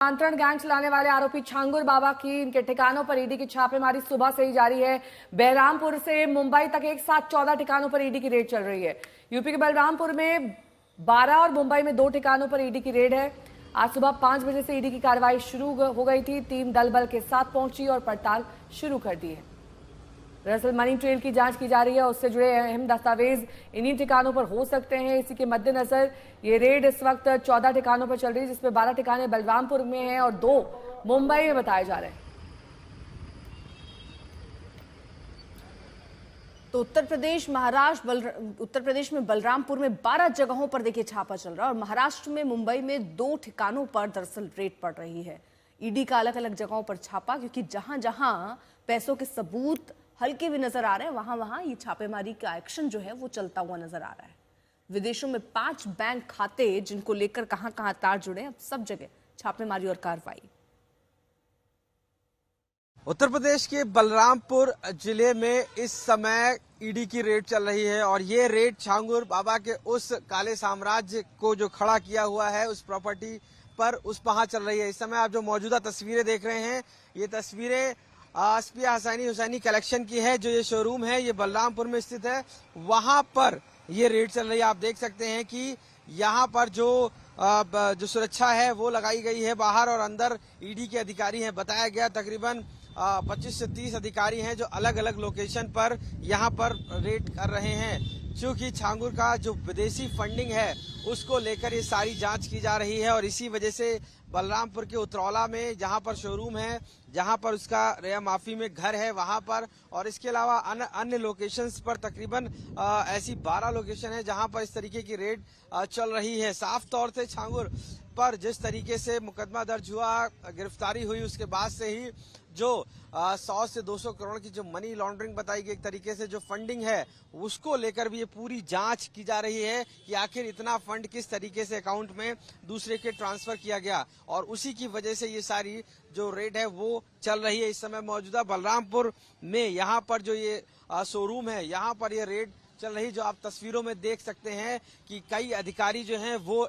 आंतरण gang चलाने वाले आरोपी छांगुर बाबा की इनके ठिकानों पर ईडी की छापेमारी सुबह से ही जारी है। बलरामपुर से मुंबई तक एक साथ 14 ठिकानों पर ईडी की रेड चल रही है। यूपी के बलरामपुर में 12 और मुंबई में 2 ठिकानों पर ईडी की रेड है। आज सुबह 5 बजे से ईडी की कार्रवाई शुरू हो गई थी। टीम दल बल के साथ पहुंची और पड़ताल शुरू कर दी है। दरअसल मनी ट्रेल की जांच की जा रही है, उससे जुड़े अहम दस्तावेज इन्हीं ठिकानों पर हो सकते हैं। इसी के मद्देनजर ये रेड इस वक्त 14 ठिकानों पर चल रही है, जिसमें 12 ठिकाने बलरामपुर में हैं और 2 मुंबई में बताए जा रहे हैं। तो उत्तर प्रदेश में बलरामपुर में 12 जगहों पर देखिए छापा चल रहा है और महाराष्ट्र में मुंबई में 2 ठिकानों पर दरअसल रेड पड़ रही है। ईडी का अलग अलग जगहों पर छापा, क्योंकि जहां जहां पैसों के सबूत हल्के भी नजर आ रहे हैं वहां वहां ये छापेमारी का एक्शन जो है वो चलता हुआ नजर आ रहा है। विदेशों में 5 बैंक खाते जिनको लेकर कहां कहां तार जुड़े, अब सब जगह छापेमारी और कार्रवाई। उत्तर प्रदेश के बलरामपुर जिले में इस समय ईडी की रेड चल रही है और ये रेड छांगुर बाबा के उस काले साम्राज्य को जो खड़ा किया हुआ है उस प्रॉपर्टी पर उस वहां चल रही है। इस समय आप जो मौजूदा तस्वीरें देख रहे हैं, ये तस्वीरें एसपी हुसैनी कलेक्शन की है। जो ये शोरूम है ये बलरामपुर में स्थित है, वहां पर ये रेड चल रही है। आप देख सकते हैं कि यहाँ पर जो सुरक्षा है वो लगाई गई है बाहर और अंदर ईडी के अधिकारी हैं। बताया गया तकरीबन 25 से 30 अधिकारी हैं जो अलग अलग लोकेशन पर यहाँ पर रेड कर रहे हैं। क्योंकि छांगुर का जो विदेशी फंडिंग है उसको लेकर ये सारी जांच की जा रही है और इसी वजह से बलरामपुर के उतरौला में जहां पर शोरूम है, जहां पर उसका रेया माफी में घर है वहां पर, और इसके अलावा अन्य लोकेशंस पर तकरीबन ऐसी 12 लोकेशन है जहां पर इस तरीके की रेड चल रही है। साफ तौर से छांगुर पर जिस तरीके से मुकदमा दर्ज हुआ, गिरफ्तारी हुई, उसके बाद से ही जो 100 से 200 करोड़ की जो मनी लॉन्ड्रिंग बताई गई, एक तरीके से जो फंडिंग है उसको लेकर भी ये पूरी जांच की जा रही है कि आखिर इतना फंड किस तरीके से अकाउंट में दूसरे के ट्रांसफर किया गया, और उसी की वजह से ये सारी जो रेड है वो चल रही है। इस समय मौजूदा बलरामपुर में यहाँ पर जो ये शोरूम है यहाँ पर ये रेड चल रही, जो आप तस्वीरों में देख सकते हैं कि कई अधिकारी जो हैं वो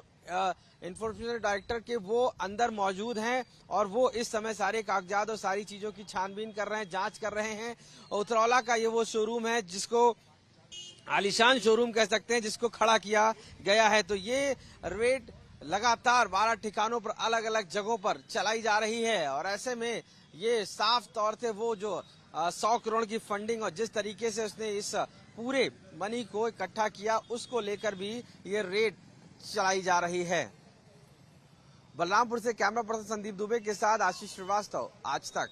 इन्फोर्समेंट डायरेक्टर के वो अंदर मौजूद हैं और वो इस समय सारे कागजात और सारी चीजों की छानबीन कर रहे हैं, जांच कर रहे हैं। उतरौला का ये वो शोरूम है जिसको आलीशान शोरूम कह सकते हैं, जिसको खड़ा किया गया है। तो ये रेड लगातार 12 ठिकानों पर अलग अलग जगहों पर चलाई जा रही है और ऐसे में ये साफ तौर से वो जो 100 करोड़ की फंडिंग और जिस तरीके से उसने इस पूरे मनी को इकट्ठा किया उसको लेकर भी ये रेड चलाई जा रही है। बलरामपुर से कैमरा पर्सन संदीप दुबे के साथ आशीष श्रीवास्तव, आज तक।